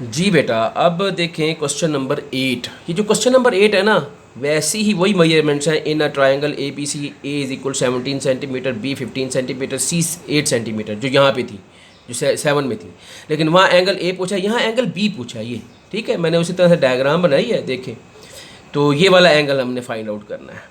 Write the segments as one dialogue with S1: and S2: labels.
S1: जी बेटा, अब देखें क्वेश्चन नंबर 8। ये जो क्वेश्चन नंबर 8 है ना, वैसे ही वही मेजरमेंट्स हैं in a triangle A B C. A is equal 17 centimetre, B 15 centimetre, C 8 centimetre, जो यहाँ पे थी, जो 7 में थी। लेकिन वहाँ एंगल ए पूछा है, यहाँ एंगल बी पूछा है। ये ठीक है, मैंने उसी तरह से डायग्राम बनाई है, देखें। तो ये वाला एंगल हमने फाइंड आउट करना है।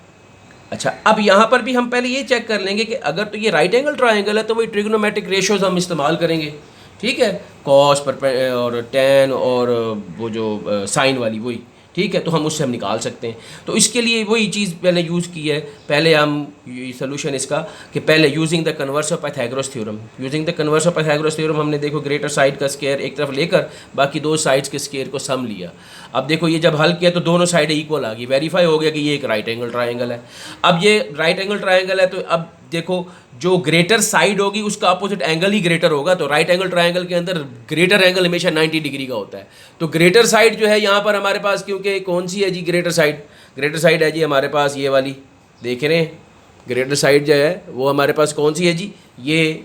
S1: अच्छा, अब यहाँ पर भी हम पहले ये चेक कर लेंगे कि अगर तो ये राइट एंगल ट्रायंगल है तो वही ट्रिग्नोमेट्रिक रेशियोज हम इस्तेमाल करेंगे। ठीक है, कॉस पर और टेन और वो जो साइन वाली वही, ठीक है, तो हम उससे हम निकाल सकते हैं। तो इसके लिए वही चीज़ पहले यूज़ की है। पहले हम सोल्यूशन इसका कि पहले using the converse of Pythagoras theorem, using the converse of Pythagoras theorem हमने देखो ग्रेटर साइड का स्क्वायर एक तरफ लेकर बाकी दो साइड्स के स्क्वायर को सम लिया। अब देखो ये जब हल किया तो दोनों साइड इक्वल आ गई, वेरीफाई हो गया कि ये एक राइट एंगल ट्रायंगल है। अब ये राइट एंगल ट्रायंगल है तो अब देखो जो ग्रेटर साइड होगी उसका अपोजिट एंगल ही ग्रेटर होगा। तो राइट एंगल ट्रायंगल के अंदर ग्रेटर एंगल हमेशा 90 डिग्री का होता है। तो ग्रेटर साइड जो है यहाँ पर हमारे पास, क्योंकि कौन सी है जी ग्रेटर साइड? ग्रेटर साइड है जी हमारे पास ये वाली, देख रहे हैं। ग्रेटर साइड जो है वो हमारे पास कौन सी है जी? ये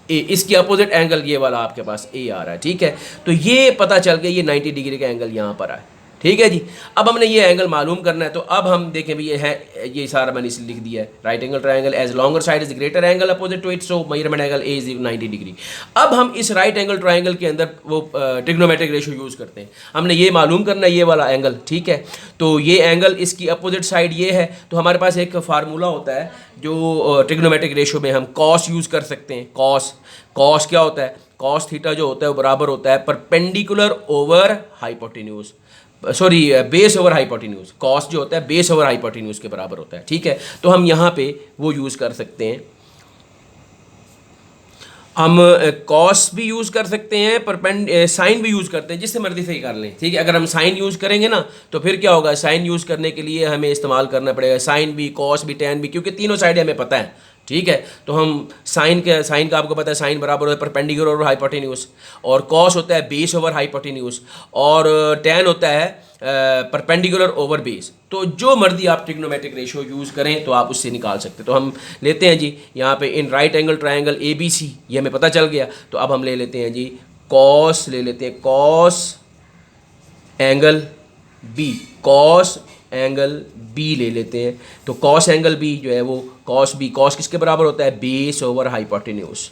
S1: ए। इसकी अपोजिट एंगल ये वाला आपके पास ए आ रहा है। ठीक है, तो ये पता चल गया ये 90 डिग्री का एंगल यहाँ पर है। ठीक है जी, अब हमने ये एंगल मालूम करना है। तो अब हम देखें भी ये है, ये सारा मैंने इसलिए लिख दिया है, right angle triangle as longer side is greater angle opposite to it, so measurement angle A is 90 degree. अब हम इस राइट एंगल ट्रायंगल के अंदर वो ट्रिग्नोमेट्रिक रेशियो यूज़ करते हैं। हमने ये मालूम करना है ये वाला एंगल। ठीक है, तो ये एंगल इसकी अपोजिट साइड ये है। तो हमारे पास एक फार्मूला होता है जो ट्रिग्नोमेट्रिक रेशियो में हम कॉस यूज़ कर सकते हैं। कॉस क्या होता है? कॉस थीटा जो होता है वो बराबर होता है perpendicular over hypotenuse, sorry base over hypotenuse. Cos जो होता है बेस ओवर हाइपोटेन्यूज के बराबर होता है। ठीक है, तो हम यहाँ पे वो यूज़ कर सकते हैं। हम कॉस भी यूज़ कर सकते हैं, साइन भी यूज़ करते हैं, जिससे मर्जी से ही कर लें। ठीक है, अगर हम साइन यूज़ करेंगे ना तो फिर क्या होगा, साइन यूज़ करने के लिए हमें इस्तेमाल करना पड़ेगा साइन भी, कॉस भी, टेन भी, क्योंकि तीनों साइड हमें पता है। ठीक है, तो हम साइन का आपको पता है साइन बराबर होता है परपेंडिकुलर ओवर हाइपोटेन्यूज, और कॉस होता है बेस ओवर हाइपोटेन्यूज, और टेन होता है परपेंडिकुलर ओवर बेस। तो जो मर्जी आप ट्रिग्नोमेट्रिक रेशियो यूज़ करें तो आप उससे निकाल सकते हैं। तो हम लेते हैं जी यहाँ पे in right angle triangle A B C, ये हमें पता चल गया। तो अब हम ले लेते हैं जी कॉस, ले लेते हैं cos angle B, cos angle B ले लेते हैं। तो कॉस एंगल बी जो है वो कॉस बी, कॉस किसके बराबर होता है? Base over hypotenuse,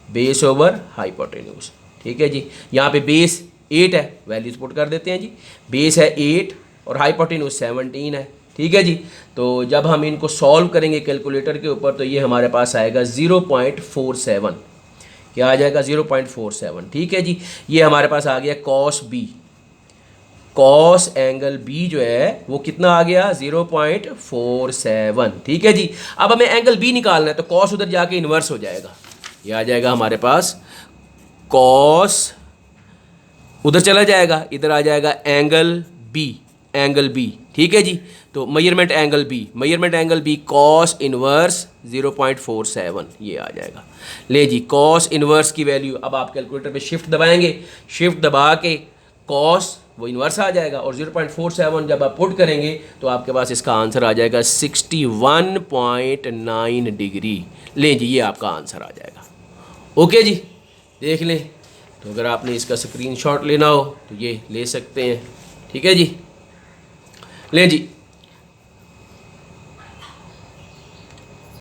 S1: base over hypotenuse. ठीक है जी, यहाँ पे बेस 8 है, वैल्यूज पुट कर देते हैं जी। बेस है 8 और हाइपोटेन्यूज 17 है। ठीक है जी, तो जब हम इनको सॉल्व करेंगे कैलकुलेटर के ऊपर तो ये हमारे पास आएगा 0.47। क्या आ जाएगा? 0.47। ठीक है जी, ये हमारे पास आ गया cos B. Cos angle B जो है वो कितना आ गया? 0.47। ठीक है जी, अब हमें एंगल बी निकालना है तो कॉस उधर जाके इन्वर्स हो जाएगा। ये आ जाएगा हमारे पास कॉस, उधर चला जाएगा, इधर आ जाएगा एंगल बी, एंगल बी। ठीक है जी, तो measurement angle B, measurement angle B cos inverse 0.47 ये आ जाएगा। ले जी, कॉस इनवर्स की वैल्यू अब आप कैलकुलेटर पे शिफ्ट दबाएंगे, शिफ्ट दबा के कॉस वो इन्वर्स आ जाएगा, और 0.47 जब आप पुट करेंगे तो आपके पास इसका आंसर आ जाएगा 61.9 डिग्री। ले जी, ये आपका आंसर आ जाएगा। ओके जी, देख लें। तो अगर आपने इसका स्क्रीनशॉट लेना हो तो ये ले सकते हैं। ठीक है जी, ले जी।